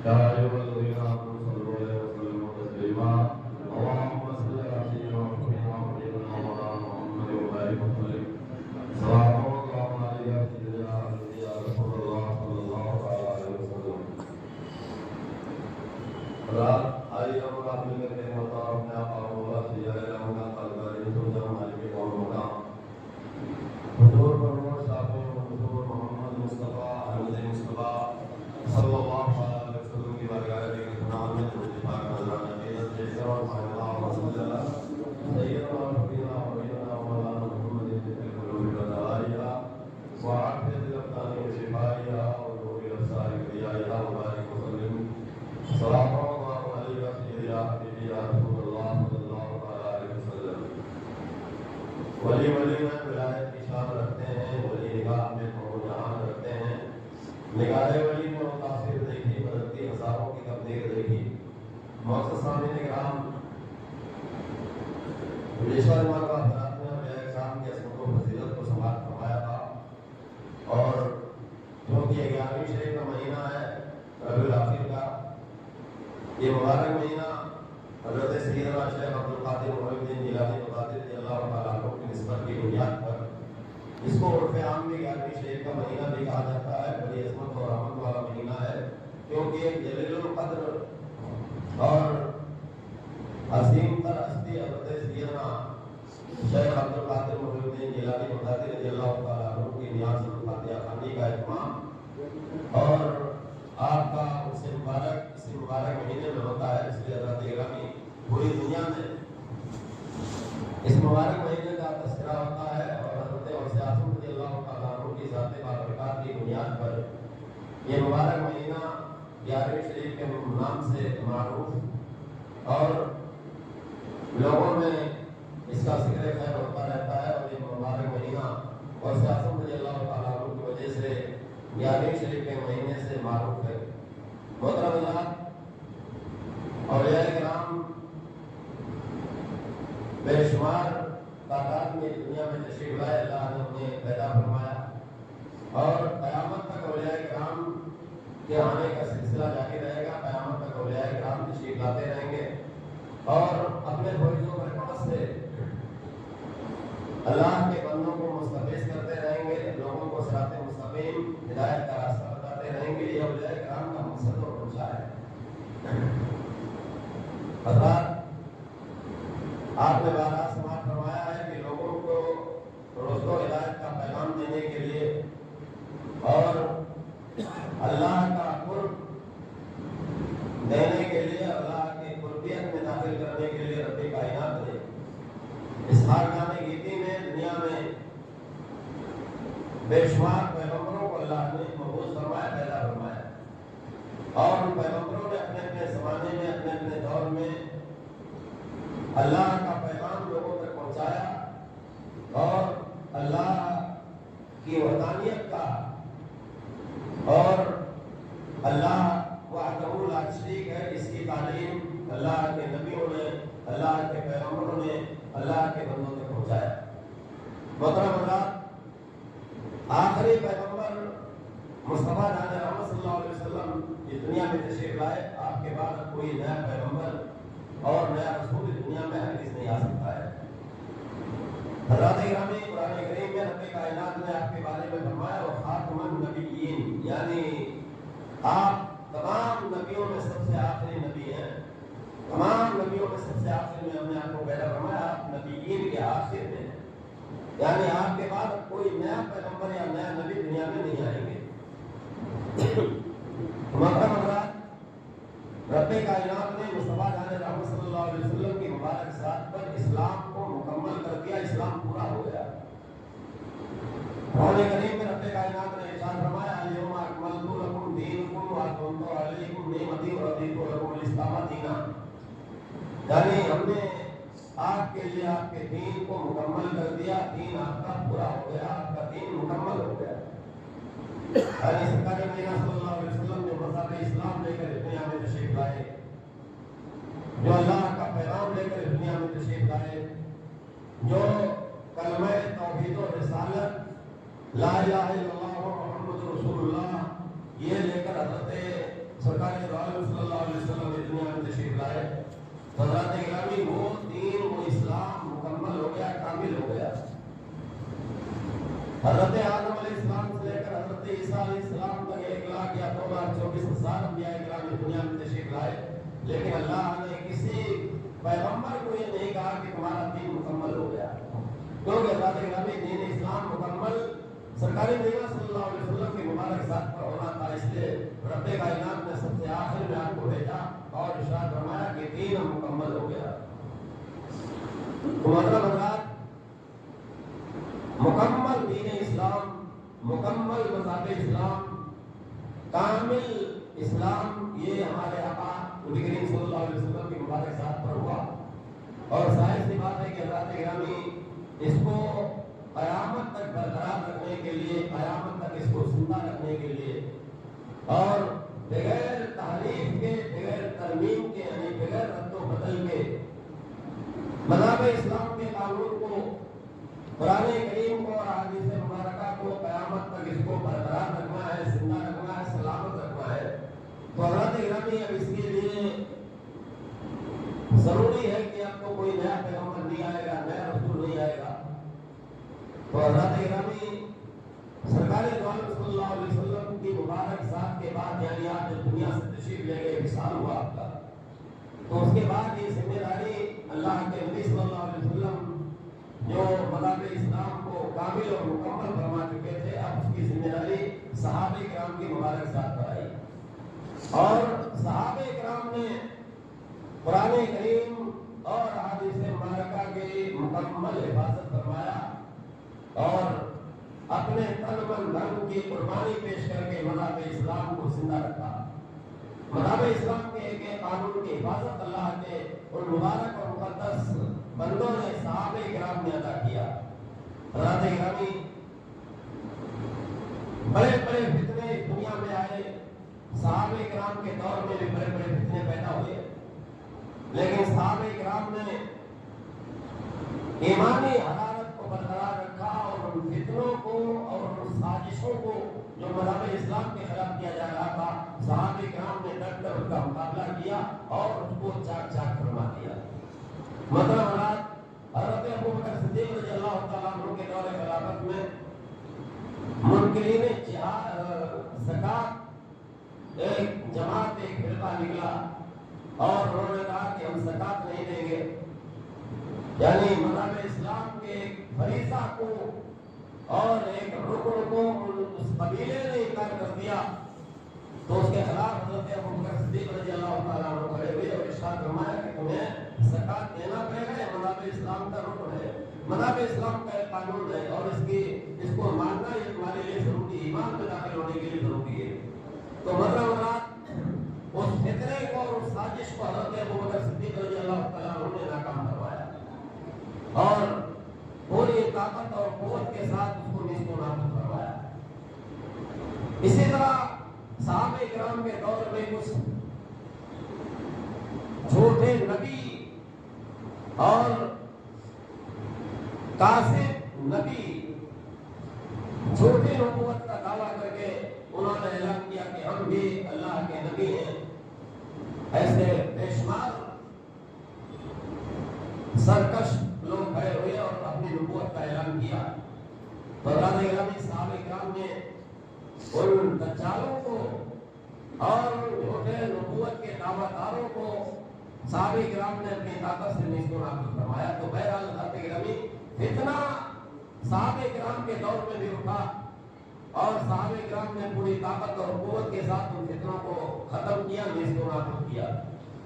يا أيها الذين آمنوا صلوا عليه وسلموا تسليما اللهم صل على سيدنا محمد ومولانا محمد وبارك وسلم صلاة الله عليك يا سيدنا يا رسول الله صلى الله عليه وسلم. رات آئی ہم رات مل کر کے مطلب اپنے آپ مولا سیدنا مولا قلبی سوچا مالک اور مولا حضور پرور صاحب حضور محمد مصطفیٰ احمد مصطفیٰ صلی اللہ علیہ وسلم کی بارگاہ میں گناہ میں مصطفیٰ کا نظرانہ عزت جیسے اور اللہ رسول اللہ سیدنا و نبینا و حبیبنا مولانا محمد صلی اللہ علیہ وسلم وعافیت الابدان و شفائیہ و نور الابصار کریائیہ مبارک وسلم صلاۃ اللہ علیہ سیدی یا حبیبی یا رسول اللہ صلی اللہ علیہ وسلم. ولی میں ولایت کی شان رکھتے ہیں، ولی نگاہ میں نور جہان رکھتے ہیں. نگاہ ولی میں متاثر دیکھی، بدلتی ہزاروں کی تبدیل دیکھی. معزز سامعین کرام، پچھلے مرتبہ حضرات نے میرے کرام کی عظمت و فضیلت کو سماعت فرمایا تھا، اور جو کہ 11ویں شریف کا مہینہ ہے ربیع الاخر کا، یہ مبارک مہینہ حضرت سیدنا شیخ عبدالقادر محی الدین جیلانی رضی اللہ تعالیٰ عنہ کی نسبت کی بنیاد پر اس کو عرف عام میں 11ویں شریف کا مہینہ بھی کہا جاتا ہے. بڑی عظمت اور رحمت والا مہینہ ہے، کیونکہ جلیل القدر اور عظیم تر ہستی حضرت سیدنا شیخ عبدالقادر محی الدین جیلانی رضی اللہ تعالیٰ عنہ کی نیاز الفاتحہ خوانی کا اہتمام اور آپ کا اس مبارک مہینے میں ہوتا ہے. اس لیے حضرت گرامی پوری دنیا میں اس مبارک مہینے کا تذکرہ ہوتا ہے، اور حضرت غوث اعظم رضی اللہ تعالیٰ عنہ کی ذات بابرکات کی بنیاد پر یہ مبارک مہینہ 11ویں شریف کے نام سے معروف اور لوگوں میں اس کا ذکر خیر ہوتا رہتا ہے. اور یہ مبارک مہینہ غوث اعظم رضی اللہ تعالیٰ عنہ کی وجہ سے 11ویں شریف کے مہینے سے معروف ہے. محترم حضرات، اولیاء کرام بے شمار تعداد میں دنیا میں تشریف لائے، اللہ نے انہیں پیدا فرمایا، اور قیامت تک اولیاء کرام کے آنے کا سلسلہ جاری رہے گا. قیامت تک اولیاء کرام تشریف لاتے رہیں گے اور اپنے فیض و برکات سے اللہ کے بندوں کو مستفیض کرتے رہیں گے، لوگوں کو صراط مستقیم ہدایت کا راستہ بتاتے رہیں گے. یہ اولیاء کرام کا مقصد اور منشا ہے. حضرات، آپ نے بارہا سماعت فرمایا ہے کہ لوگوں کو رشد و ہدایت کا پیغام دینے کے لیے اور اللہ کا قرب دینے کے لیے، اللہ کی قربیت میں داخل کرنے کے لیے رب کائنات نے اس خاکانہ گیتی میں دنیا میں بے شمار پیغمبروں کو اللہ نے مبعوث فرمایا، پیدا فرمایا، اور ان پیغمبروں نے اپنے اپنے زمانے میں اپنے اپنے دور میں اللہ کا پیغام لوگوں تک پہنچایا اور اللہ کی وحدانیت کا اور اللہ وحدہ لا شریک ہے اس کی تعلیم اللہ کے نبیوں نے، اللہ کے پیغمبروں نے اللہ کے بندوں تک پہنچایا. محترم حضرات، آخری پیغمبر مصطفیٰ جان رحمت صلی اللہ علیہ وسلم اس دنیا میں تشریف لائے. آپ کے بعد کوئی نیا پیغمبر اور نیا رسول دنیا میں ہرگز نہیں آ سکتا ہے. حضرات گرامی، قرآن کریم میں رب کائنات نے آپ کے بارے میں فرمایا وہ خاتم النبیین، یعنی آپ تمام نبیوں میں سب سے آخری نبی ہیں. تمام نبیوں میں سب سے آخر میں ہم نے آپ کو پیدا فرمایا، آپ نبیین کے آخر میں، یعنی آپ کے بعد کوئی نیا پیغمبر یا نیا نبی دنیا میں نہیں آئیں گے. محترم حضرات، رب کائنات نے مصطفیٰ جان رحمت صلی اللہ علیہ وسلم کی مبارک ذات پر اسلام کو مکمل کر دیا. اسلام پورا ہو گیا. قرآن کریم میں رب کائنات نے ارشاد فرمایا الیوم اکملت لکم دینکم واتممت علیکم نعمتی ورضیت لکم الاسلام دینا، یعنی ہم نے آپ کے لیے آپ کے دین کو مکمل کر دیا. دین آپ کا پورا ہو گیا، آپ کا دین مکمل ہو گیا. یعنی سرکار مدینہ صلی اللہ علیہ وسلم جو مذہب اسلام لے کر دنیا میں تشریف لائے، جو اللہ کا پیغام لے کر دنیا میں تشریف لائے، جو کلمہ توحید و رسالت لا الہ الا اللہ محمد رسول اللہ یہ لے کر حضرت سرکار دو عالم صلی اللہ علیہ وسلم اس دنیا میں تشریف لائے تو حضرات گرامی وہ دین وہ اسلام مکمل ہو گیا، کامل ہو گیا۔ حضرت آدم علیہ السلام سے لے کر حضرت عیسیٰ علیہ السلام تک 1,24,000 انبیاء کرام اس دنیا میں تشریف لائے، لیکن اللہ نے کسی پیغمبر کو یہ نہیں کہا کہ تمہارا دین مکمل ہو گیا، کیونکہ حضرات گرامی دین اسلام مکمل سرکاری مدینہ صلی اللہ علیہ وسلم کے مبارک ذات پر ہونا تھا، اس لیے رب کائنات نے سب سے آخر میں آپ کو بھیجا اور ارشاد فرمایا کہ دین مکمل ہو گیا۔ تو مطلب حضرات مکمل دین اسلام، مکمل مذہب اسلام، کامل اسلام، یہ ہمارے آقا نبی کریم صلی اللہ علیہ وسلم کی مبارک ذات پر ہوا، اور ظاہر سی بات ہے کہ حضرات گرامی اس کو قیامت تک برقرار رکھنے کے لیے، قیامت تک اس کو زندہ رکھنے کے لیے، اور بغیر تحریف کے، بغیر ترمیم کے، یعنی بغیر رد و بدل کے مذہب اسلام کے قانون کو، قرآن کریم کو اور احادیث مبارکہ کو قیامت تک اس کو برقرار رکھنا ہے، زندہ رکھنا ہے، سلامت رکھنا ہے۔ تو حضرات گرامی اب اس کے لیے ضروری ہے کہ اب تو کوئی نیا پیغمبر نہیں آئے گا، نیا رسول نہیں آئے گا۔ تو حضرات گرامی سرکار دو عالم صلی اللہ علیہ وسلم کی مبارک ذات کے بعد، یعنی آپ جب دنیا سے تشریف لے گئے، وصال ہوا آپ کا، تو اس کے بعد یہ ذمہ داری اللہ کے نبی صلی اللہ علیہ وسلم جو مذہب اسلام کو کامل اور مکمل فرما چکے تھے، اب اس کی ذمہ داری صحابہ کرام کی مبارک ذات پر آئی، اور صحابہ کرام نے قرآن کریم اور احادیث مبارکہ کی مکمل حفاظت فرمایا، اور اپنے تن من دھن کی قربانی پیش کر کے مذہب اسلام کو زندہ رکھا۔ مذہب اسلام کے ایک ایک قانون کی حفاظت اللہ کے ان مبارک اور مقدس بندوں نے، صحابہ کرام نے ادا کیا۔ حضرات گرامی بڑے بڑے فتنے دنیا میں آئے، صحابہ کرام کے دور میں بھی بڑے بڑے فتنے پیدا ہوئے، لیکن صحابہ کرام نے ایمانی حرارت کو برقرار رکھا، اور ان فتنوں کو اور ان سازشوں کو جو مذہب اسلام کے خلاف کیا جا رہا تھا، صحابہ کرام نے ڈٹ کر ان کا مقابلہ کیا اور اس کو چاک چاک فرما دیا۔ مطلب حضرت ابو بکر صدیق رضی اللہ تعالیٰ عنہ کے دور خلافت میں منکرین زکات ایک جماعت، ایک فرقہ نکلا، اور انہوں نے کہا کہ ہم زکات نہیں دیں گے، یعنی مذہب اسلام کے ایک فریضہ کو اور ایک رکن کو اس قبیلے نے انکار کر دیا، تو اس کے خلاف حضرت ابو بکر صدیق رضی اللہ تعالیٰ عنہ کھڑے ہوئے اور ارشاد فرمایا کہ تمہیں زکات دینا پڑے گا، یہ مذہب اسلام کا رکن ہے، مذہب اسلام کا ایک قانون ہے، اور اس کو ماننا یہ تمہارے لیے ضروری ہے، ایمان میں داخل ہونے کے لیے ضروری ہے۔ تو مطلب اس فتنے کو اور اس سازش کو حضرت ابو بکر صدیق رضی اللہ تعالیٰ عنہ نے ناکام کروایا، اور پوری طاقت اور قوت کے ساتھ اس کو نیست و نابود کروایا۔ اسی طرح صحابہ کرام کے دور میں کچھ جھوٹے نبی اور کاذب نبی جھوٹی نبوت کا دعویٰ کر کے انہوں نے اعلان کیا کہ ہم بھی اللہ کے نبی ہیں۔ ایسے بے شمار سرکش لوگ کھڑے ہوئے اور اپنی نبوت کا اعلان کیا۔ تو اللہ نے صحابہ کرام نے ان دجالوں کو اور جھوٹے نبوت کے دعویٰ داروں کو صحابہ کرام نے اپنی طاقت سے نیست و نابود فرمایا۔ تو بہرحال اللہ گرامی فتنہ صحابہ کرام کے دور میں بھی اٹھا، اور صحابہ کرام نے پوری طاقت اور قوت کے ساتھ ان فتنوں کو ختم کیا، نیست و نابود کیا۔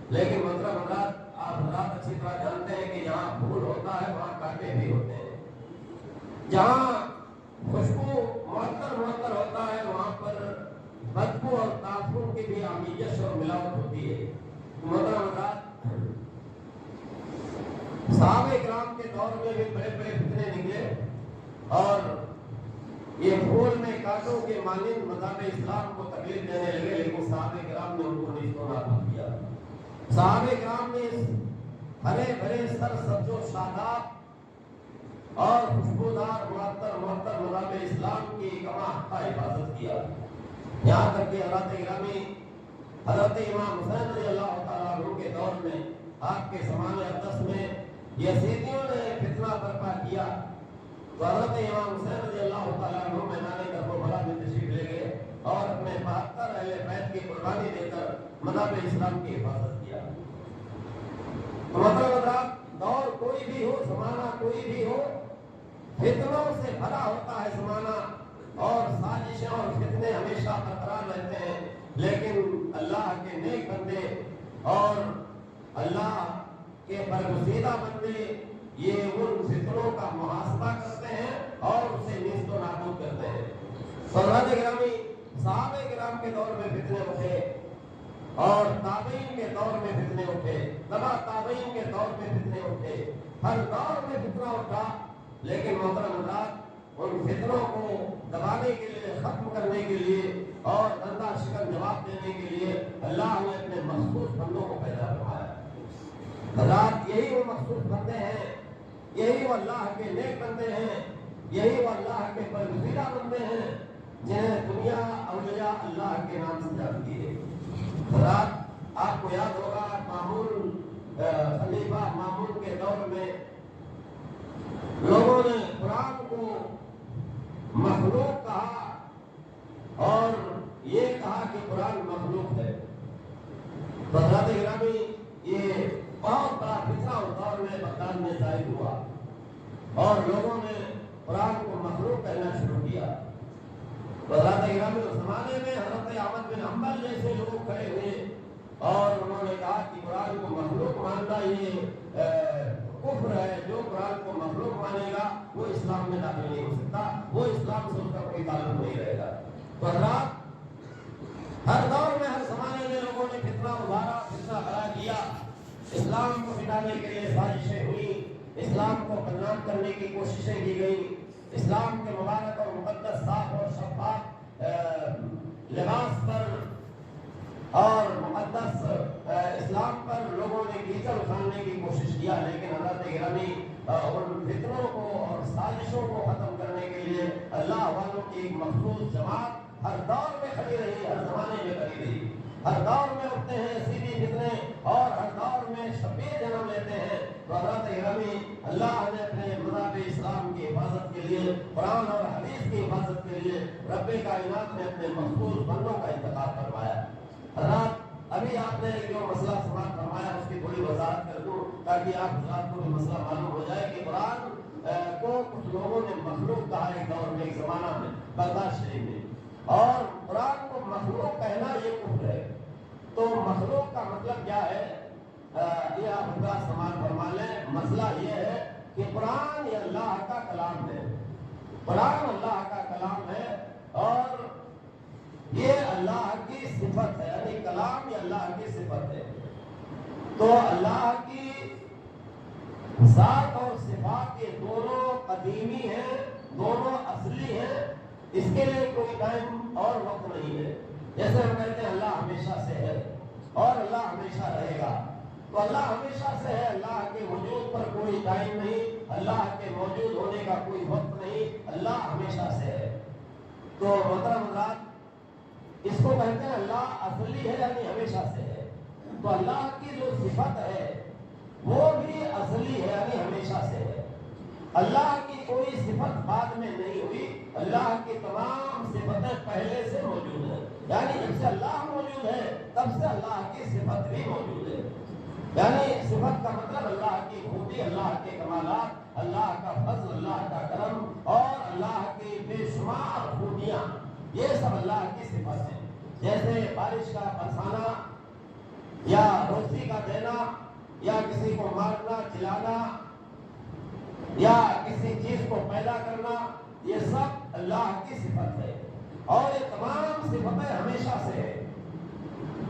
لیکن مطلب حضرات آپ حضرات اچھی طرح جانتے ہیں کہ جہاں پھول ہوتا ہے وہاں کانٹے بھی ہوتے ہیں، جہاں خوشبو معطر ہوتا ہے وہاں پر بدبو اور تعفن کی بھی آمیزش اور ملاوٹ ہوتی ہے۔ مطلب حضرات صحابہ کرام کے دور میں بھی بڑے بڑے فتنے نکلے، اور یہ پھول میں کانٹوں کے مانند مذہب اسلام کو تکلیف دینے لگے، لیکن صحابہ کرام نے ان کو نیست و نابود کیا۔ صحابہ کرام نے ہرے بھرے سر سبز و شاداب اور خوشبودار معطر مذہب اسلام کی کما کا حفاظت کیا، یہاں تک کہ حضرات گرامی حضرت امام حسین رضی اللہ تعالیٰ عنہ کے دور میں آپ کے زمان اقدس میں یزیدیوں نے فتنہ برپا کیا تو حضرت امام حسین رضی اللہ تعالیٰ عنہ میدان کربلا میں تشریف لے گئے اور اپنے 72 اہل بیت کی قربانی دے کر مذہب اسلام کی حفاظت کیا۔ تو مطلب دور کوئی بھی ہو، زمانہ کوئی بھی ہو، فتنوں سے بھرا ہوتا ہے زمانہ اور سازشیں اور فتنے ہمیشہ برقرار رہتے ہیں، لیکن اللہ کے نیک بندے اور اللہ کے برگزیدہ بندے یہ ان فتنوں کا محاسبہ کرتے ہیں اور اسے نیست و نابود کرتے ہیں۔ حضرات گرامی، صحابہ کرام کے دور میں فتنے اٹھے اور تابعین کے دور میں فتنے اٹھے، تبع تابعین کے دور میں فتنے اٹھے، ہر دور میں فتنہ اٹھا، لیکن محترم حضرات ان فتنوں کو دبانے کے لیے، ختم کرنے کے لیے اور دندہ شکن جواب دینے کے لیے اللہ نے اپنے مخصوص بندوں کو پیدا فرمایا۔ حضرات یہی وہ مخصوص بندے ہیں، یہی وہ اللہ کے نیک بندے ہیں، یہی وہ اللہ کے برگزیدہ بندے ہیں جنہیں دنیا اولیاء اللہ کے نام سے جانتی ہے۔ حضرات آپ کو یاد ہوگا مامون خلیفہ مامون کے دور میں لوگوں نے قرآن کو مخلوق کہا اور یہ کہا کہ قرآن مخلوق ہے۔ حضرات گرامی، یہ بہت بڑا فتنہ اس دور میں بغداد میں ظاہر ہوا اور لوگوں نے قرآن کو مخلوق کہنا شروع کیا۔ حضرات گرامی، اس زمانے میں حضرت احمد بن حنبل جیسے لوگ کھڑے ہوئے اور انہوں نے کہا کہ قرآن کو مخلوق ماننا یہ کفر ہے، جو قرآن کو مخلوق مانے گا وہ اسلام میں داخل نہیں ہو سکتا، وہ اسلام سے اس کا کوئی تعلق نہیں رہے گا۔ تو حضرات ہر دور میں، ہر زمانے میں لوگوں نے فتنہ ابھارا، فتنہ کھڑا کیا، اسلام کو مٹانے کے لیے سازشیں ہوئی، اسلام کو بدنام کرنے کی کوششیں کی گئی، اسلام کے مبارک اور مقدس صاف اور شفاف لباس پر اور مقدس اسلام پر لوگوں نے کیچڑ اچھالنے کی کوشش کیا، لیکن حضرت گرامی ان فتنوں کو اور سازشوں کو ختم کرنے کے لیے اللہ والوں کی ایک مخصوص جماعت ہر دور میں کھڑی رہی، ہر زمانے میں کھڑی رہی۔ ہر دور میں اٹھتے ہیں سیدھی فتنے اور ہر دور میں شبیر جنم لیتے ہیں۔ تو حضرت گرامی، اللہ نے اپنے مذہب اسلام کی حفاظت کے لیے، قرآن اور حدیث کی حفاظت کے لیے رب کائنات نے اپنے مخصوص بندوں کا انتخاب فرمایا۔ حضرات ابھی آپ نے جو مسئلہ سماعت فرمایا اس کی تھوڑی وضاحت کر دوں تاکہ آپ حضرات کو بھی مسئلہ معلوم ہو جائے کہ قرآن کو کچھ لوگوں نے مخلوق کہا ایک دور میں، ایک زمانہ میں بغداد شریف میں، اور قرآن کو مخلوق کہنا یہ کفر ہے۔ تو مخلوق کا مطلب کیا ہے یہ آپ حضرات سماعت فرما لیں۔ مسئلہ یہ ہے کہ قرآن یہ اللہ کا کلام ہے، قرآن اللہ کا کلام ہے اور یہ اللہ کی صفت ہے، یعنی کلام یہ اللہ کی صفت ہے۔ تو اللہ کی ذات اور صفات یہ دونوں قدیمی ہیں، دونوں اصلی ہیں، اس کے لیے کوئی ٹائم اور وقت نہیں ہے۔ جیسے ہم کہتے ہیں اللہ ہمیشہ سے ہے اور اللہ ہمیشہ رہے گا، تو اللہ ہمیشہ سے ہے، اللہ کے وجود پر کوئی ٹائم نہیں، اللہ کے موجود ہونے کا کوئی وقت نہیں، اللہ ہمیشہ سے ہے۔ تو محترم حضرات اس کو کہتے ہیں اللہ اصلی ہے یعنی ہمیشہ سے ہے۔ تو اللہ کی جو صفت ہے وہ بھی اصلی ہے یعنی ہمیشہ سے ہے۔ اللہ کی کوئی صفت بعد میں نہیں ہوئی، اللہ کی تمام صفتیں پہلے سے موجود ہیں، یعنی جب سے اللہ موجود ہے تب سے اللہ کی صفت بھی موجود ہے۔ یعنی صفت کا مطلب اللہ کی خوبی، اللہ کے کمالات، اللہ کا فضل، اللہ کا کرم اور اللہ کی بے شمار خوبیاں، یہ سب اللہ کی صفت ہے۔ جیسے بارش کا برسانا یا روزی کا دینا یا کسی کو مارنا چلانا یا کسی چیز کو پیدا کرنا، یہ سب اللہ کی صفت ہے اور یہ تمام صفتیں ہمیشہ سے ہے۔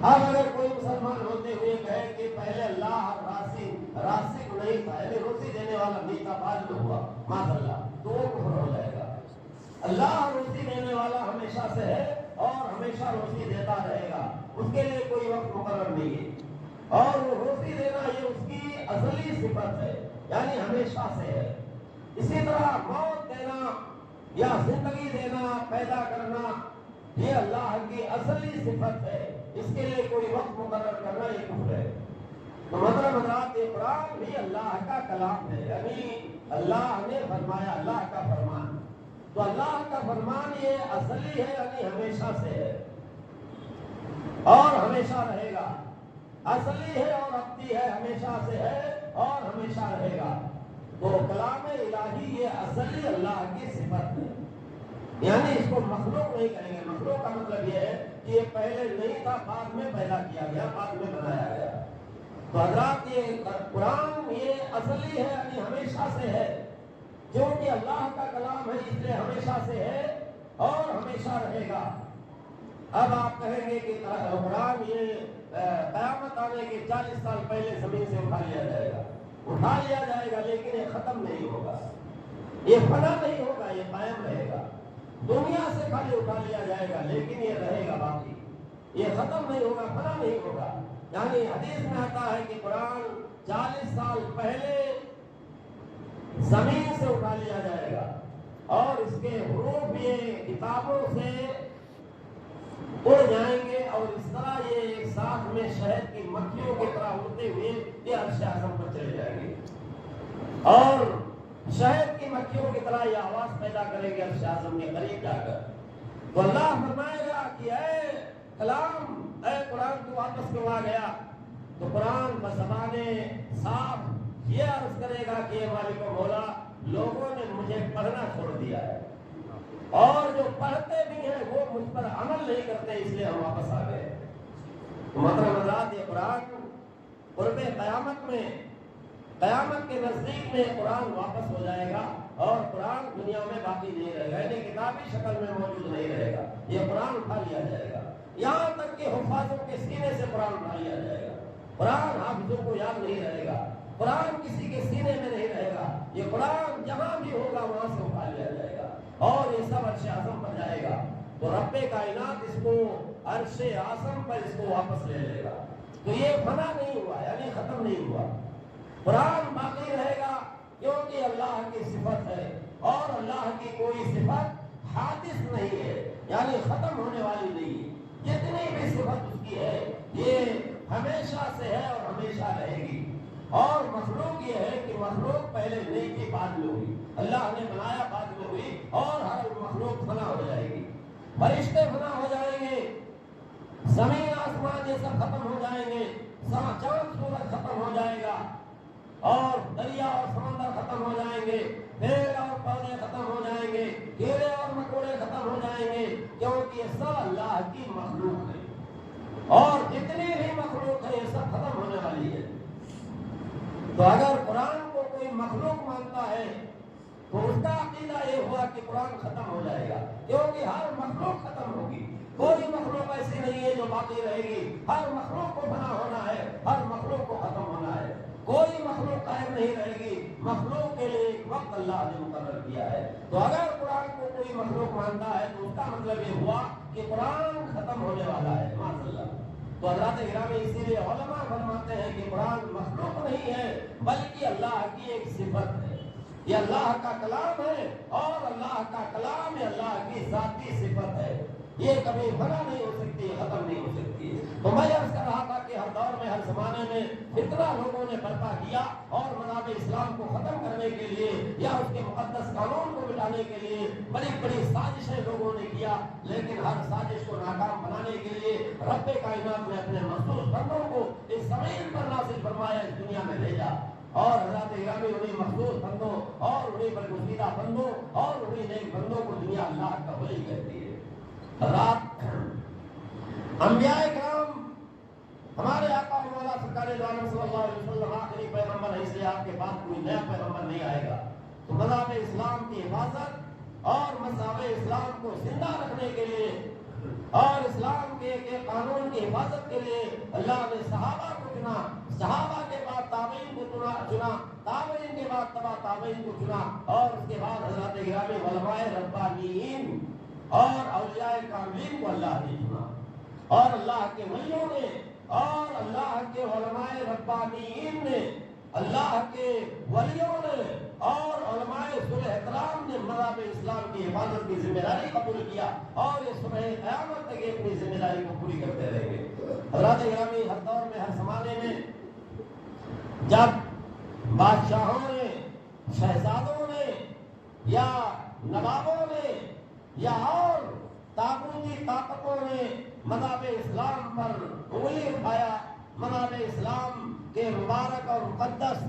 اب اگر کوئی مسلمان ہوتے ہوئے کہے کہ پہلے اللہ رازق نہیں تھا، یعنی روزی دینے والا نہیں تھا، بعد میں ہوا، معاذ اللہ، تو وہ کفر ہو جائے گا۔ اللہ روزی دینے والا ہمیشہ سے ہے اور ہمیشہ روزی دیتا رہے گا، اس کے لیے کوئی وقت مقرر نہیں ہے، اور وہ روزی دینا یہ اس کی اصلی صفت ہے، یعنی ہمیشہ سے ہے۔ اسی طرح موت دینا یا زندگی دینا، پیدا کرنا، یہ اللہ کی اصلی صفت ہے، اس کے لیے کوئی وقت مقرر کرنا یہ کفر ہے۔ تو مطلب حضرات یہ قرآن بھی اللہ کا کلام ہے، یعنی اللہ نے فرمایا، اللہ کا فرمان۔ تو اللہ کا فرمان یہ اصلی ہے، یعنی ہمیشہ سے ہے اور ہمیشہ رہے گا۔ اصلی ہے اور ابدی ہے، ہمیشہ سے ہے اور ہمیشہ رہے گا۔ تو کلام الہی یہ اصلی اللہ کی صفت ہے، یعنی اس کو مخلوق نہیں کہیں گے۔ مخلوق کا مطلب یہ ہے کہ یہ پہلے نہیں تھا، بعد میں پیدا کیا گیا، بعد میں بنایا گیا۔ تو حضرات یہ قرآن یہ اصلی ہے، یعنی ہمیشہ سے ہے، کیونکہ اللہ کا کلام ہے اس لیے ہمیشہ سے ہے اور ہمیشہ رہے گا۔ اب آپ کہیں گے کہ قرآن یہ قیامت آنے کے 40 سال پہلے زمین سے اٹھا لیا جائے گا، اٹھا لیا جائے گا، لیکن یہ ختم نہیں ہوگا، یہ فنا نہیں ہوگا، یہ قائم رہے گا۔ دنیا سے خالی اٹھا لیا جائے گا، لیکن یہ رہے گا باقی، یہ ختم نہیں ہوگا، فنا نہیں ہوگا۔ یعنی حدیث میں آتا ہے کہ قرآن 40 سال پہلے زمین سے اٹھا لیا جائے گا اور اس کے حروف یہ کتابوں سے اڑ جائیں گے، اور اس طرح یہ ایک ساتھ میں شہد کی مکھیوں کی طرح اڑتے ہوئے یہ عرش اعظم پر چلے جائیں گے، اور شہد کی مکھیوں کی طرح یہ آواز پیدا کریں گے عرش اعظم کے قریب جا کر۔ تو اللہ فرمائے گا کہ اے کلام، اے قرآن تو واپس کیوں آ گیا؟ تو قرآن بزبان صاف یہ عرض کرے گا کہ اے مالک و مولا، لوگوں نے مجھے پڑھنا چھوڑ دیا ہے، اور جو پڑھتے بھی ہیں وہ مجھ پر عمل نہیں کرتے، اس لیے ہم واپس آ گئے۔ مطلب حضرات یہ قرآن قرب قیامت میں، قیامت کے نزدیک میں قرآن واپس ہو جائے گا، اور قرآن دنیا میں باقی نہیں رہے گا، یعنی کتابی شکل میں موجود نہیں رہے گا، یہ قرآن اٹھا لیا جائے گا۔ یہاں تک کہ حفاظوں کے سینے سے قرآن اٹھا لیا جائے گا، قرآن حافظوں کو یاد نہیں رہے گا، قرآن کسی کے سینے میں نہیں رہے گا، یہ قرآن جہاں بھی ہوگا وہاں سے اٹھا لیا جائے گا اور یہ سب عرش اعظم پر جائے گا۔ تو رب کائنات اس کو عرش اعظم پر اس کو واپس لے لے گا۔ تو یہ فنا نہیں ہوا، یعنی ختم نہیں ہوا، قرآن باقی رہے گا، کیونکہ اللہ کی صفت ہے، اور اللہ کی کوئی صفت حادث نہیں ہے، یعنی ختم ہونے والی نہیں ہے۔ جتنی بھی صفت اس کی ہے یہ ہمیشہ سے ہے اور ہمیشہ رہے گی۔ اور مخلوق یہ ہے کہ مخلوق پہلے نہیں تھی، بعد میں ہوئی، اللہ نے بنایا بعد میں ہوئی، اور ہر مخلوق فنا ہو جائے گی، فرشتے فنا ہو جائیں گے، زمین آسمان یہ سب ختم ہو جائیں گے، چاند سورج ختم ہو جائے گا، اور دریا اور سمندر ختم ہو جائیں گے، پیڑ اور پودے ختم ہو جائیں گے، کیڑے اور مکوڑے ختم ہو جائیں گے، کیونکہ یہ سب اللہ کی مخلوق ہے، اور جتنی بھی مخلوق ہے یہ سب ختم ہونے والی ہے۔ تو اگر قرآن کو کوئی مخلوق مانتا ہے تو اس کا عقیدہ یہ ہوا کہ قرآن ختم ہو جائے گا، کیونکہ ہر مخلوق ختم ہوگی، کوئی مخلوق ایسی نہیں ہے جو باقی رہے گی، ہر مخلوق کو فنا ہونا ہے، ہر مخلوق کو ختم ہونا ہے، کوئی مخلوق قائم نہیں رہے گی، مخلوق کے لیے ایک وقت اللہ نے مقرر کیا ہے۔ تو اگر قرآن کو کوئی مخلوق مانتا ہے تو اس کا مطلب یہ ہوا کہ قرآن ختم ہونے والا ہے، معاذ اللہ۔ تو حضرات گرامی اسی لیے علماء فرماتے ہیں کہ قرآن مخلوق نہیں ہے بلکہ اللہ کی ایک صفت ہے، یہ اللہ کا کلام ہے، اور اللہ کا کلام یہ اللہ کی ذاتی صفت ہے، یہ کبھی فنا نہیں ہو سکتی، ختم نہیں ہو سکتی۔ تو میں عرض کر رہا تھا کہ ہر دور میں، ہر زمانے میں اتنا لوگوں نے برپا کیا، اور مذہب اسلام کو ختم کرنے کے لیے یا اس کے مقدس قانون کو مٹانے کے لیے بڑی بڑی سازشیں لوگوں نے کیا، لیکن ہر سازش کو ناکام بنانے کے لیے رب کائنات نے اپنے مخصوص بندوں کو اس زمین پر نازل فرمایا، اس دنیا میں بھیجا، اور حضرات گرامی انہیں مخصوص بندوں اور انہیں برگزیدہ بندوں اور انہیں نیک بندوں کو دنیا اللہ کا ولی کہتی ہے۔ حضرات انبیاء کرام، ہمارے آقا و مولا سرکار دو عالم صلی اللہ علیہ وسلم آخری پیغمبر ہے، اس لیے آپ کے بعد کوئی نیا پیغمبر نہیں آئے گا۔ تو مذہب اسلام کی حفاظت اور مذہب اسلام کو زندہ رکھنے کے لیے اور اسلام کے قانون کی حفاظت کے لیے اللہ نے صحابہ کو چنا، صحابہ کے بعد تابعین کو چنا، تابعین کے بعد تبع تابعین کو چنا، اور اس کے بعد حضرات گرامی علماء ربانیین اور اولیاء کاملین کو اللہ نے چنا، اور اللہ کے ولیوں نے اور اللہ کے علماء ربانیین نے، اللہ کے ولیوں نے اور علماء صلح احترام نے مذہب اسلام کی حفاظت کی ذمہ داری قبول کیا، اور یہ صبح قیامت تک اپنی ذمہ داری کو پوری کرتے رہیں گے۔ حضرات گرامی، ہر دور میں، ہر زمانے میں جب بادشاہوں نے، شہزادوں نے یا نوابوں نے یا اور طاغوتی طاقتوں نے مذہب اسلام پر انگلی اٹھایا، مذہب اسلام کے مبارک اور مقدس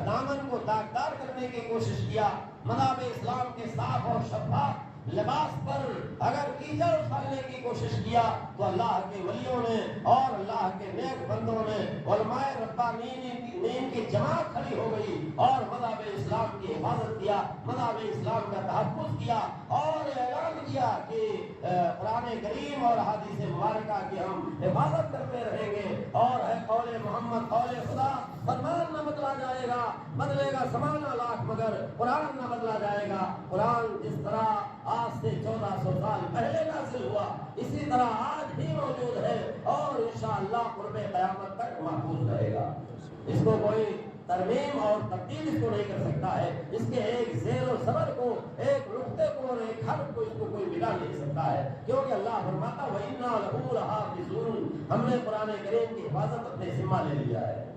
دامن کو داغدار کرنے کی کوشش کیا، مذہب اسلام کے صاف اور شفاف لباس پر اگر کیچڑ اچھالنے کی کوشش کیا تو اللہ کے ولیوں نے اور اللہ کے نیک بندوں نے، علماء ربانیین کی جماعت کھڑی ہو گئی اور مذہب اسلام کی حفاظت کیا، مذہب اسلام کا تحفظ کیا اور اعلان کیا کہ قرآن کریم اور احادیث مبارکہ کی ہم حفاظت کرتے رہیں گے اور ہے قول محمد قول خدا، فرمان نہ بدلا جائے گا، بدلے گا زمانہ لاکھ مگر قرآن نہ بدلا جائے گا۔ قرآن جس طرح آج سے 1400 سال پہلے نازل ہوا اسی طرح آج بھی موجود ہے اور انشاءاللہ قرب قیامت تک محفوظ رہے گا۔ اس کو کوئی ترمیم اور تبدیل اس کو نہیں کر سکتا ہے، اس کے ایک زیر و زبر کو، ایک نقطے کو اور ایک حرف کو اس کو کوئی ملا نہیں سکتا ہے، کیونکہ اللہ فرماتا وَإِنَّا لَهُ لَحَافِظُونَ، ہم نے قرآن کریم کی حفاظت اپنے ذمہ لے لیا ہے،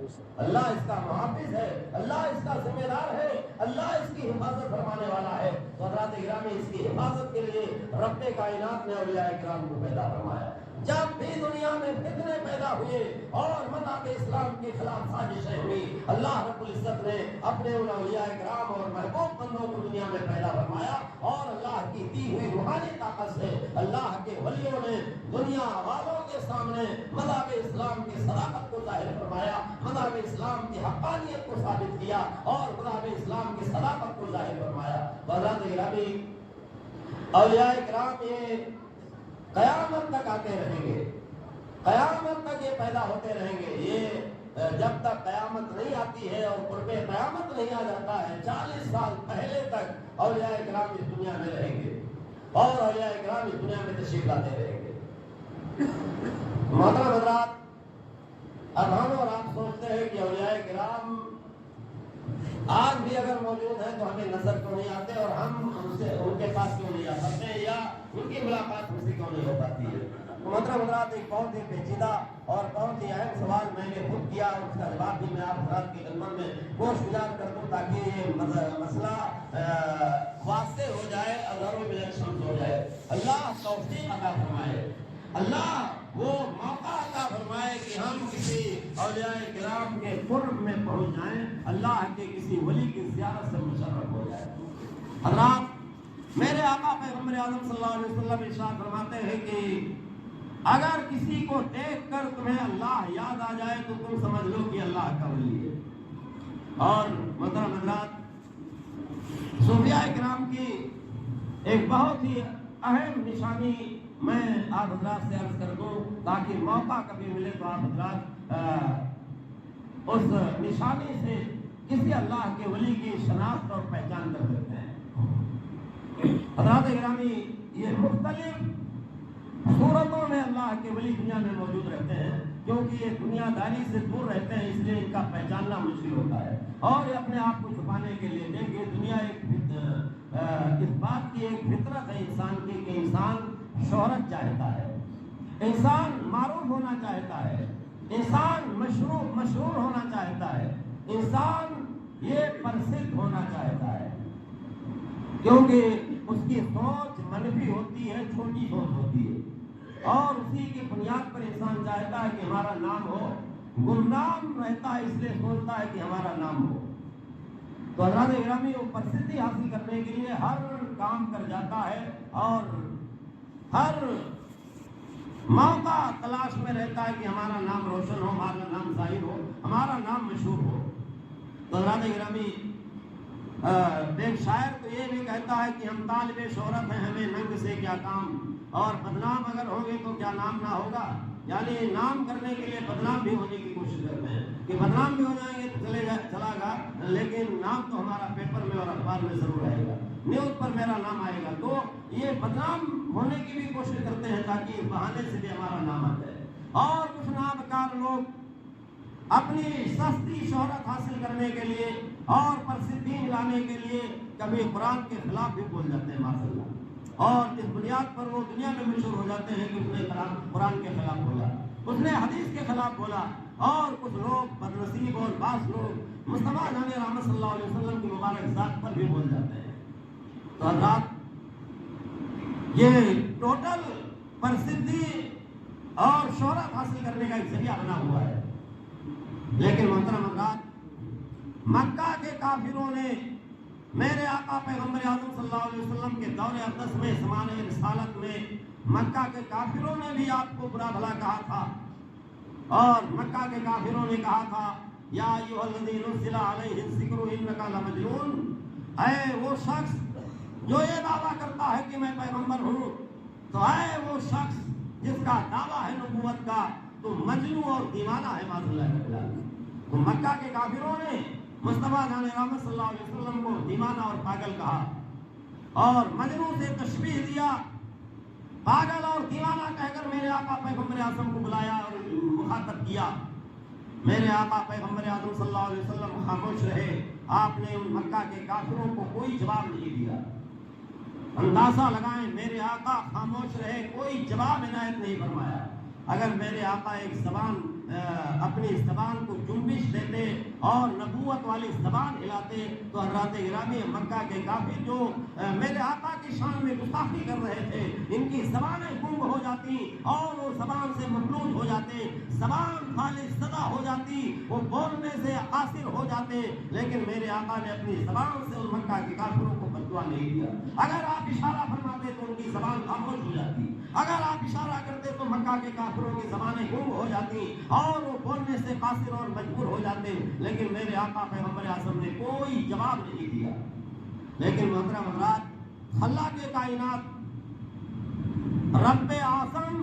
اللہ اس کا محافظ ہے، اللہ اس کا ذمہ دار ہے، اللہ اس کی حفاظت فرمانے والا ہے۔ تو حضرات گرامی، اس کی حفاظت کے لیے رب کائنات نے اولیاء کرام کو پیدا فرمایا۔ جب بھی دنیا میں فتنے پیدا ہوئے اور مذہب اسلام کے خلاف سازشیں ہوئی، اللہ رب العزت نے اپنے ان اولیاء کرام اور محبوب بندوں کو دنیا میں پیدا فرمایا اور اللہ کی دی ہوئی روحانی طاقت سے اللہ کے ولیوں نے دنیا والوں کے سامنے مذہب اسلام کی صداقت کو ظاہر فرمایا، مذہب اسلام کی حقانیت کو ثابت کیا اور مذہب اسلام کی صداقت کو ظاہر فرمایا۔ حضرات گرامی، اولیاء کرام یہ قیامت تک آتے رہیں گے، قیامت تک یہ پیدا ہوتے رہیں گے، یہ جب تک قیامت نہیں آتی ہے اور قرب قیامت نہیں آ جاتا ہے 40 سال پہلے تک اولیاء کرام اس دنیا میں رہیں گے اور اولیاء کرام اس دنیا میں تشریف لاتے رہیں گے۔ محترم حضرات، اب ہم اور آپ سوچتے ہیں کہ اولیاء کرام آج بھی اگر موجود ہیں تو ہمیں نظر کیوں نہیں آتے اور ہم ان کے پاس کیوں نہیں آ سکتے یا ان کی ملاقات ہم سے کیوں نہیں ہو پاتی ہے۔ تو محترم حضرات، ایک بہت ہی پیچیدہ اور بہت ہی اہم سوال میں نے خود کیا اور اس کا جواب بھی میں آپ حضرات کی خدمت میں گوش گزار کر دوں تاکہ یہ مسئلہ واضح ہو جائے، اظہر و بلند ہو جائے۔ اللہ توفیق عطا فرمائے، اللہ وہ موقع عطا فرمائے کہ ہم کسی اولیاء کرام کے قرب میں پہنچ جائیں، اللہ کے کسی ولی کی زیارت سے مشرف ہو جائے۔ حضرات، میرے آقا پیغمبر اعظم صلی اللہ علیہ وسلم ارشاد فرماتے ہیں کہ اگر کسی کو دیکھ کر تمہیں اللہ یاد آ جائے تو تم سمجھ لو کہ اللہ کا ولی ہے۔ اور محترم حضرات، صوفیاء کرام کی ایک بہت ہی اہم نشانی میں آپ حضرات سے عرض کر دوں تاکہ موقع کبھی ملے تو آپ حضرات اس نشانی سے کسی اللہ کے ولی کی شناخت اور پہچان کر سکتے ہیں۔ حضرات گرامی، یہ مختلف صورتوں میں اللہ کے ولی دنیا میں موجود رہتے ہیں، کیونکہ یہ دنیا داری سے دور رہتے ہیں، اس لیے ان کا پہچاننا مشکل ہوتا ہے اور یہ اپنے آپ کو چھپانے کے لیے دیکھیے دنیا اس بات کی ایک فطرت ہے انسان کی کہ انسان شہرت چاہتا ہے، انسان معروف ہونا چاہتا ہے، انسان مشہور ہونا چاہتا ہے، انسان یہ پرسدھ ہونا چاہتا ہے، کیونکہ اس کی سوچ منفی ہوتی ہے، چھوٹی سوچ ہوتی ہے اور اسی کی بنیاد پر انسان چاہتا ہے کہ ہمارا نام ہو، گمنام رہتا ہے اس لیے سوچتا ہے کہ ہمارا نام ہو۔ تو حضرات گرامی، وہ پرسدھی حاصل کرنے کے لیے ہر کام کر جاتا ہے اور ہر موقع تلاش میں رہتا ہے کہ ہمارا نام روشن ہو، ہمارا نام ظاہر ہو، ہمارا نام مشہور ہو۔ تو حضرات گرامی، ایک شاعر تو یہ بھی کہتا ہے کہ ہم طالب شہرت ہیں، ہمیں ننگ سے کیا کام، اور بدنام اگر ہوں گے تو کیا نام نہ ہوگا، یعنی نام کرنے کے لیے بدنام بھی ہونے کی کوشش کرتے ہیں کہ بدنام بھی ہو جائیں گے تو چلا گا، لیکن نام تو ہمارا پیپر میں اور اخبار میں ضرور آئے گا، نیوز پر میرا نام آئے گا۔ تو یہ بدنام ہونے کی بھی کوشش کرتے ہیں تاکہ اس بہانے سے بھی ہمارا نام آ جائے۔ اور کچھ نابکار لوگ اپنی سستی شہرت حاصل کرنے کے لیے اور پرسدھی لانے کے لیے کبھی قرآن کے خلاف بھی بول جاتے ہیں معاذ اللہ، اور اس بنیاد پر وہ دنیا میں مشہور ہو جاتے ہیں کہ اس نے قرآن کے خلاف بولا۔ اس نے حدیث کے خلاف بولا، اور کچھ لوگ بدنصیب اور بعض لوگ مصطفیٰ جان رحمت صلی اللہ علیہ وسلم کی مبارک ذات پر بھی بول جاتے ہیں۔ تو حضرات یہ ٹوٹل پرسدھی اور شہرت حاصل کرنے کا ایک ذریعہ بنا ہوا ہے۔ لیکن محترم حضرات، مکہ کے کافروں نے میرے آقا پیغمبر اعظم صلی اللہ علیہ وسلم کے دور اقدس میں زمانہ رسالت میں مکہ کے کافروں نے بھی آپ کو برا بھلا کہا تھا، اور مکہ کے کافروں نے کہا تھا یا ایھا الذی نزل علیہ الذکر انک لمجنون، اے وہ شخص جو یہ دعویٰ کرتا ہے کہ میں پیغمبر ہوں، تو اے وہ شخص جس کا دعویٰ ہے نبوت کا، تو مجنون اور دیوانہ ہے معاذ اللہ تعالی۔ تو مکہ کے کافروں نے مصطفیٰ جان رحمت صلی اللہ علیہ وسلم کو دیوانہ اور پاگل کہا، اور مجنون سے تشبیہ دیا، پاگل اور دیوانہ کہہ کر میرے آقا پیغمبر اعظم کو بلایا اور مخاطب کیا۔ میرے آقا پیغمبر اعظم صلی اللہ علیہ وسلم خاموش رہے، آپ نے ان مکہ کے کافروں کو کوئی جواب نہیں دیا۔ اندازہ لگائیں، میرے آقا خاموش رہے، کوئی جواب عنایت نہیں فرمایا۔ اگر میرے آقا ایک زبان اپنی زبان کو جنبش دیتے اور نبوت والی زبان ہلاتے تو حضرات گرامی مکہ کے کافر جو میرے آقا کی شان میں گستاخی کر رہے تھے، ان کی زبانیں گنگ ہو جاتی اور وہ زبان سے مفلوج ہو جاتے، زبان خالص صدا ہو جاتی، وہ بولنے سے قاصر ہو جاتے۔ لیکن میرے آقا نے اپنی زبان سے ان مکہ کے کافروں کو بددعا نہیں دیا۔ اگر آپ اشارہ فرماتے تو ان کی زبان خاموش ہو جاتی، اگر آپ اشارہ کرتے تو مکہ کے کافروں کی زبانیں گنگ ہو جاتی اور وہ بولنے سے قاصر اور مجبور ہو جاتے۔ لیکن میرے آقا پیغمبر اعظم نے کوئی جواب نہیں دیا۔ لیکن محترم حضرات، اللہ کے کائنات رب اعظم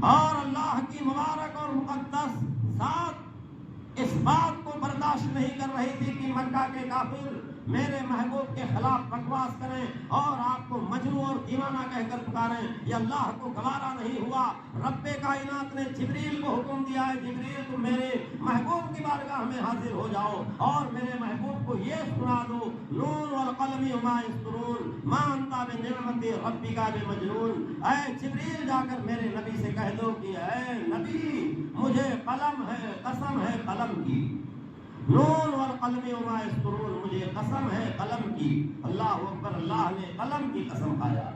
اور اللہ کی مبارک اور مقدس ذات اس بات کو برداشت نہیں کر رہی تھی کہ مکہ کے کافر میرے محبوب کے خلاف بکواس کریں اور آپ کو مجنون اور دیوانہ کہہ کر پکاریں۔ یہ اللہ کو گوارا نہیں ہوا۔ رب کائنات نے جبریل کو حکم دیا ہے، جبریل تم میرے محبوب کی بارگاہ میں حاضر ہو جاؤ اور میرے محبوب کو یہ سنا دو، نون والقلم وما یسطرون ما انت بنعمت ربک بمجنون۔ اے جبریل جا کر میرے نبی سے کہہ دو کہ اے نبی، مجھے قلم ہے، قسم ہے قلم کی، نون والقلم وما یسطرون، مجھے قسم ہے قلم کی۔ اللہ اکبر، اللہ نے قلم کی قسم کھایا،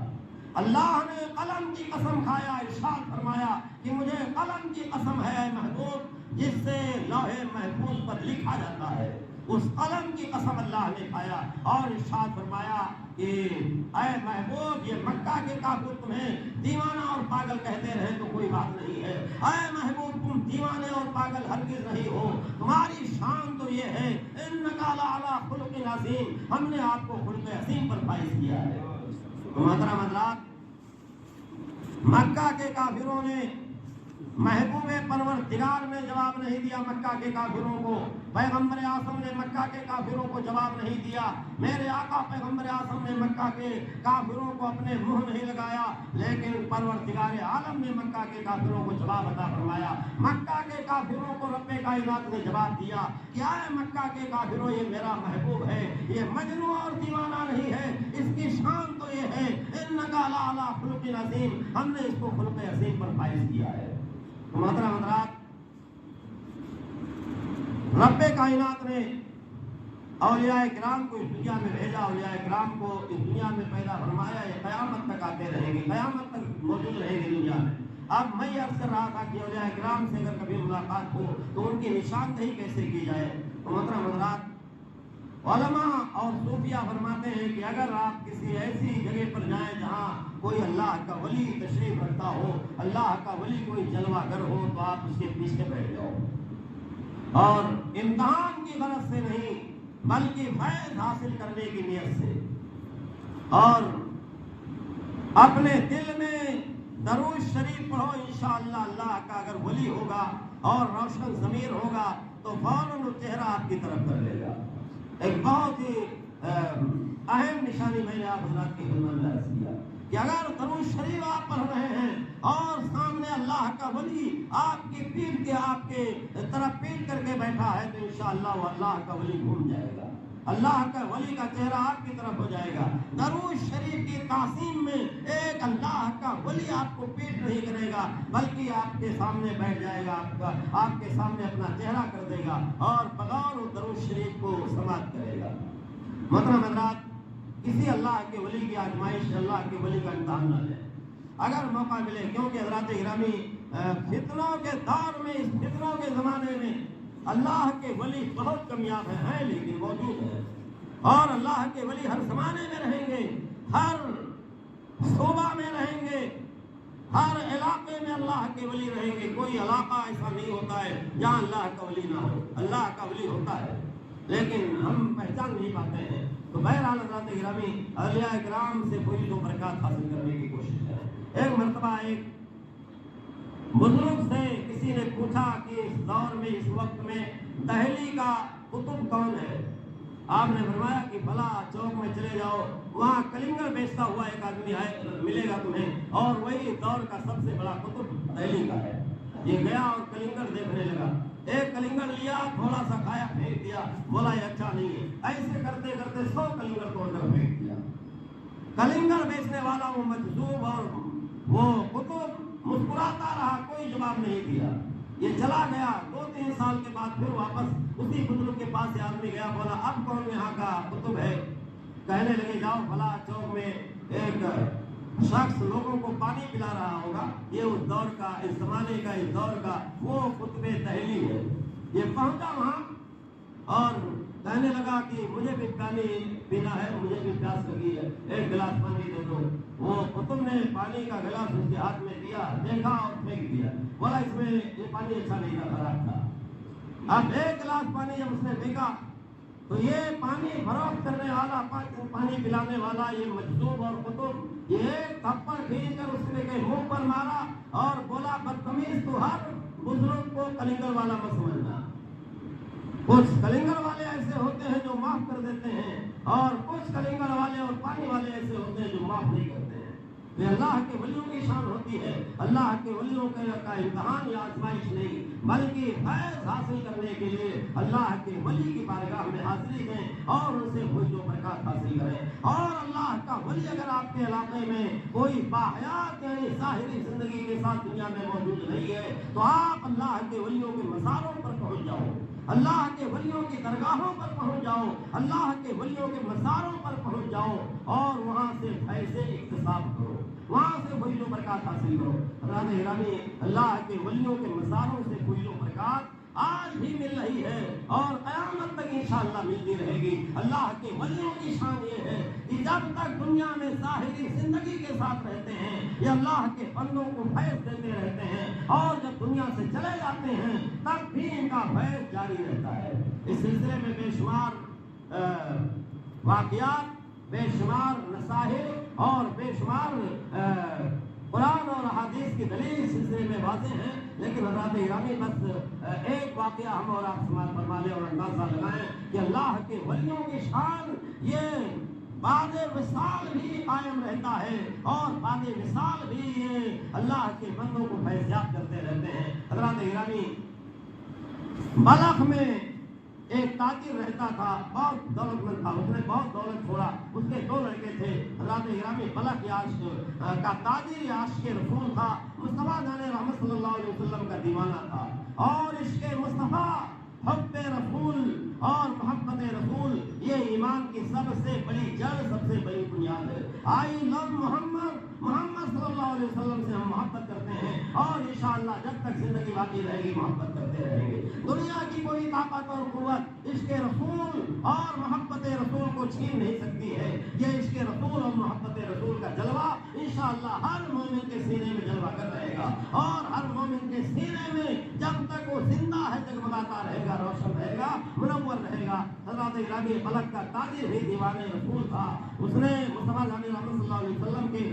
اللہ نے قلم کی قسم کھایا۔ ارشاد فرمایا کہ مجھے قلم کی قسم ہے اے محبوب، جس سے لوح محفوظ پر لکھا جاتا ہے، اس قلم کی قسم اللہ نے کھایا اور ارشاد فرمایا کہ اے محبوب، یہ مکہ کے کافر تمہیں دیوانہ اور پاگل کہتے رہے تو کوئی بات نہیں ہے، اے محبوب تم دیوانے اور پاگل ہرگز نہیں ہو، تمہاری شان تو یہ ہے انک لعلی خلق عظیم، ہم نے آپ کو خلق عظیم پر فائز کیا ہے۔ محترم حضرات، مکہ کے کافروں نے محبوب پروردگار میں جواب نہیں دیا مکہ کے کافروں کو، پیغمبر اعظم نے مکہ کے کافروں کو جواب نہیں دیا، میرے آقا پیغمبر اعظم نے مکہ کے کافروں کو اپنے منہ نہیں لگایا، لیکن پروردگار عالم نے مکہ کے کافروں کو جواب عطا فرمایا۔ مکہ کے کافروں کو رب کائنات نے جواب دیا کہ اے مکہ کے کافروں، یہ میرا محبوب ہے، یہ مجنون اور دیوانہ نہیں ہے، اس کی شان تو یہ ہے انک لعلی خلق عظیم، ہم نے اس کو خلق عظیم پر فائز کیا ہے۔ محترم حضرات، رب کائنات نے اولیاء کرام کو اس دنیا میں بھیجا، اولیاء کرام کو اس دنیا میں پیدا فرمایا، یہ قیامت تک آتے رہیں گے، قیامت تک موجود رہیں گے دنیا میں۔ اب میں یہ عرض کر رہا تھا کہ اولیاء کرام سے اگر کبھی ملاقات ہو تو ان کی نشاندہی کیسے کی جائے۔ تو محترم حضرات، علماء اور صوفیہ فرماتے ہیں کہ اگر آپ کسی ایسی جگہ پر جائیں جہاں کوئی اللہ کا ولی تشریف رکھتا ہو، اللہ کا ولی کوئی جلوہ گر ہو، تو آپ اس کے پیچھے بیٹھ جاؤ اور امتحان کی غرض سے نہیں بلکہ فیض حاصل کرنے کی نیت سے، اور اپنے دل میں درود شریف پڑھو، انشاءاللہ اللہ کا اگر ولی ہوگا اور روشن ضمیر ہوگا تو فوراً وہ چہرہ آپ کی طرف کر لے گا۔ ایک بہت ہی اہم نشانی میں نے آپ حضرات کی خدمت میں عرض کیا کہ اگر درود شریف آپ پڑھ رہے ہیں اور سامنے اللہ کا ولی آپ کی پیٹھ کے آپ کے طرف پیٹ کر کے بیٹھا ہے تو انشاءاللہ وہ اللہ کا ولی گھوم جائے گا۔ اللہ کا ولی کا چہرہ آپ کی طرف ہو جائے گا۔ درود شریف کی تعظیم میں ایک اللہ کا ولی آپ کو پیٹ نہیں کرے گا، بلکہ آپ کے سامنے بیٹھ جائے گا، آپ کے سامنے اپنا چہرہ کر دے گا اور بغور درود شریف کو سماعت کرے گا۔ محترم حضرات، کسی اللہ کے ولی کی آزمائش اللہ کے ولی کا امتحان نہ لیں اگر موقع ملے، کیونکہ حضرات گرامی فتنوں کے دور میں، اس فتنوں کے زمانے میں اللہ کے ولی بہت کمیاب ہیں لیکن موجود ہیں، اور اللہ کے ولی ہر زمانے میں رہیں گے، ہر صوبہ میں رہیں گے، ہر علاقے میں اللہ کے ولی رہیں گے۔ کوئی علاقہ ایسا نہیں ہوتا ہے جہاں اللہ کا ولی نہ ہو، اللہ کا ولی ہوتا ہے لیکن ہم پہچان نہیں پاتے ہیں۔ تو بہرحال حضرات گرامی، اولیاء کرام سے کوئی تو برکات حاصل کرنے کی کوشش کریں۔ ایک مرتبہ ایک بزرگ سے کسی نے پوچھا کہ اس دور میں، اس وقت میں دہلی کا قطب کون ہے؟ آپ نے فرمایا کہ فلاں چوک میں چلے جاؤ، وہاں کلنگر بیچتا ہوا ایک آدمی ہے، ملے گا تمہیں، اور وہی دور کا سب سے بڑا قطب دہلی کا ہے۔ یہ گیا اور کلنگر دیکھنے لگا، ایک کلنگر لیا، تھوڑا سا کھایا، پھینک دیا، بولا یہ اچھا نہیں ہے۔ ایسے کرتے کرتے 100 کلنگر توڑ کر پھینک دیا۔ کلنگر بیچنے والا وہ مجذوب اور وہ قطب مسکراتا رہا، کوئی جواب نہیں دیا۔ یہ چلا گیا، 2-3 سال کے بعد پھر واپس اسی بزرگ کے پاس سے آدمی گیا، بولا اب کون یہاں کا قطب ہے؟ کہنے لگے جاؤ فلاں چوک میں ایک شخص لوگوں کو پانی پلا رہا ہوگا، یہ اس دور کا، اس زمانے کا، اس دور کا وہ قطب دہلی ہے۔ یہ پہنچا وہاں اور کہنے لگا کہ مجھے بھی پانی پینا ہے، مجھے بھی پیاس لگی ہے، ایک گلاس پانی دے دو۔ وہ قطب نے پانی کا گلاس اس کے ہاتھ میں دیا، دیکھا اور پھینک دیا، بولا اس میں یہ پانی اچھا نہیں تھا، خراب تھا۔ اب ایک گلاس پانی جب اس نے پھینکا تو یہ پانی فروخت کرنے والا، پانی پلانے والا، یہ مجذوب اور قطب، یہ ایک تھپڑ کھینچ کر اس کے منہ پر مارا اور بولا بدتمیز، تو ہر بزرگ کو کلنگر والا مت سمجھنا۔ کچھ کلنگر والے ایسے ہوتے ہیں جو معاف کر دیتے ہیں، اور کچھ کلنگر والے اور پانی والے ایسے ہوتے ہیں جو معاف نہیں کرتے ہیں۔ یہ اللہ کے ولیوں کی شان ہوتی ہے۔ اللہ کے ولیوں کا امتحان یا آزمائش نہیں، بلکہ فیض حاصل کرنے کے لیے اللہ کے ولی کی بارگاہ میں حاضری دیں اور ان سے فیض و برکات حاصل کریں۔ اور اللہ کا ولی اگر آپ کے علاقے میں کوئی باحیات یعنی ظاہری زندگی کے ساتھ دنیا میں موجود نہیں ہے تو آپ اللہ کے ولیوں کے مزاروں پر پہنچ جاؤ، اللہ کے ولیوں کی درگاہوں پر پہنچ جاؤ، اللہ کے ولیوں کے مزاروں پر پہنچ جاؤ اور وہاں سے فیض اکتساب کرو، وہاں سے فیض و برکات حاصل کرو۔ حضرات گرامی، اللہ کے ولیوں کے مزاروں سے فیض و برکات آج بھی مل رہی ہے اور قیامت تک انشاءاللہ ملتی رہے گی۔ اللہ کے ولیوں کی شان یہ ہے کہ جب تک دنیا میں ظاہری زندگی کے ساتھ رہتے ہیں یہ اللہ کے بندوں کو فیض دیتے رہتے ہیں، اور جب دنیا سے چلے جاتے ہیں تب بھی ان کا فیض جاری رہتا ہے۔ اس سلسلے میں بے شمار واقعات، بے شمار نصائح اور بے شمار قرآن اور احادیث کی دلیل اس سلسلے میں واضح ہیں، لیکن حضرات گرامی بس ایک واقعہ ہم اور آپ سماعت فرما لیں اور اندازہ لگائیں کہ اللہ کے ولیوں کی شان یہ بعد وصال بھی قائم رہتا ہے، اور بعد وصال بھی یہ اللہ کے بندوں کو فیضیاب کرتے رہتے ہیں۔ حضرات گرامی، بلخ میں ایک تاجر رہتا تھا، بہت دولت مند تھا، اس نے بہت دولت چھوڑا، اس کے 2 لڑکے تھے۔ حضرات گرامی، بلخ عاشق کا تاجر عاشق رسول تھا، مصطفیٰ جان رحمت صلی اللہ علیہ وسلم کا دیوانہ تھا، اور عشق مصطفیٰ، حب رسول اور محبت رسول یہ ایمان کی سب سے بڑی جڑ، سب سے بڑی بنیاد ہے۔ آئی لو محمد، محمد صلی اللہ علیہ وسلم سے ہم محبت کرتے ہیں اور انشاءاللہ جب تک زندگی باقی رہے گی محبت کرتے رہیں گے۔ دنیا کی کوئی طاقت اور قوت عشق رسول اور محبت رسول کو چھین نہیں سکتی ہے۔ یہ عشق رسول اور محبت رسول کا جلوہ انشاءاللہ ہر مومن کے سینے میں جلوہ کر رہے گا، اور ہر مومن کے سینے میں جب تک وہ زندہ ہے جگمگاتا رہے گا، روشن رہے گا، منور رہے گا۔ حضرات گرامی، بلخ کا تاجر بھی دیوان رسول تھا، اس نے مصطفیٰ جان رحمت صلی اللہ علیہ وسلم کے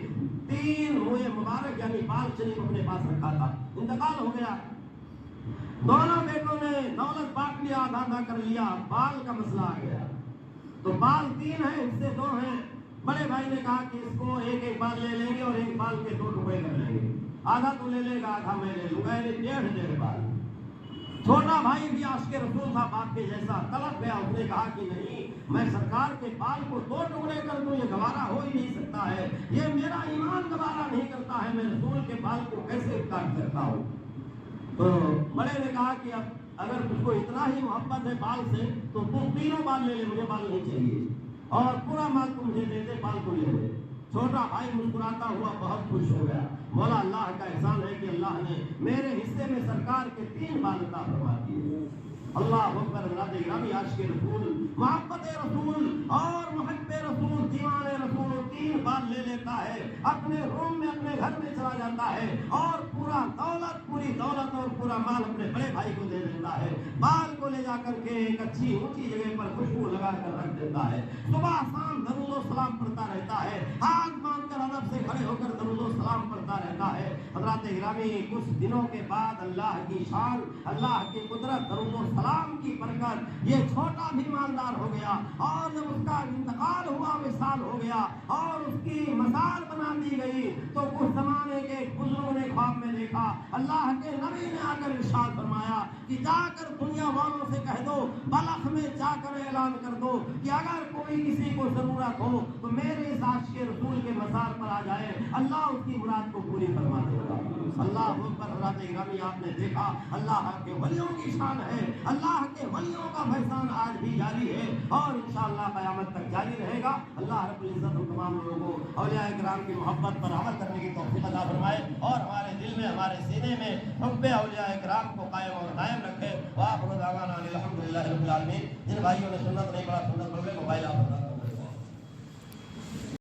3 منہ مبارک یعنی بال شریف اپنے پاس رکھا تھا۔ انتقال ہو گیا، دونوں بیٹوں نے دولت بانٹ لیا، آدھا آدھا کر لیا، بال کا مسئلہ آ گیا۔ تو بال 3 ہیں، حصے 2 ہیں۔ بڑے بھائی نے کہا کہ اس کو ایک ایک بال لے لیں گے اور ایک بال کے 2 ٹکڑے کر لیں گے، آدھا تو لے لے گا، آدھا میں لے لوں گا، یعنی 1.5 بال۔ چھوٹا بھائی بھی عاشق رسول تھا، باپ کے جیسا طلب گیا، اس نے کہا کہ نہیں، میں سرکار کے بال کو 2 ٹکڑے کر دوں، یہ گوارا ہو ہی نہیں سکتا ہے، یہ میرا ایمان گوارا نہیں کرتا ہے، میں رسول کے بال کو کیسے کاٹ سکتا ہوں؟ تو بڑے نے کہا کہ اب اگر تجھ کو اتنا ہی محبت ہے بال سے تو تو تینوں بال لے لے، مجھے بال نہیں چاہیے، اور پورا مال تو مجھے دے دے، بال کو لے لے۔ چھوٹا بھائی مسکراتا ہوا بہت خوش ہو گیا، مولا اللہ کا احسان ہے کہ اللہ نے میرے حصے میں سرکار کے 3 بال عطا فرما دیے۔ اللہ اکبر، اللہ گرامی، عاشق رسول، محبت رسول اور محب رسول، دیوان رسول 3 بال لے لیتا ہے، اپنے روم میں اپنے گھر میں چلا جاتا ہے، اور پوری دولت اور پورا مال اپنے بڑے بھائی کو دے دیتا ہے، بال کو لے جا کر کے ایک اچھی اونچی جگہ پر خوشبو لگا کر رکھ دیتا ہے، صبح شام درود و سلام پڑھتا رہتا ہے، ہاتھ باندھ کر ادب سے کھڑے ہو کر درود و سلام پڑھتا رہتا ہے۔ حضرات گرامی، کچھ دنوں کے بعد اللہ کی شان، اللہ کی قدرت، درود و سلام کی برکت، یہ چھوٹا بھی مالدار ہو گیا، اور جب اس کا انتقال ہوا، وصال ہو گیا اور اس کی مزار بنا دی گئی، تو کچھ زمانے کے بزرگوں نے خواب میں دیکھا، اللہ کے نبی نے آ کر ارشاد فرمایا کہ جا کر دنیا والوں سے کہہ دو، بلخ میں جا کر اعلان کر دو کہ اگر کوئی کسی کو ضرورت ہو تو میرے اس عاشق رسول کے مزار پر آ جائے، اللہ اس کی مراد کو پوری فرما دے گا۔ اللہ اکبر، حضرات گرامی، آپ نے دیکھا اللہ کے ولیوں کی شان ہے، اللہ کے ولیوں کا فیضان آج بھی جاری ہے اور انشاءاللہ قیامت تک جاری رہے گا۔ اللہ رب العزت ہم تمام لوگوں کو اولیاء کرام کی محبت پر عمل کرنے کی توفیق عطا فرمائے، اور ہمارے دل میں، ہمارے سینے میں حب اولیاء کرام کو قائم اور دائم رکھے۔ وآخر دعوانا الحمدللہ رب العالمین۔ جن بھائیوں نے سنت نہیں پڑھا، سنت پڑھ لے، موبائل آپ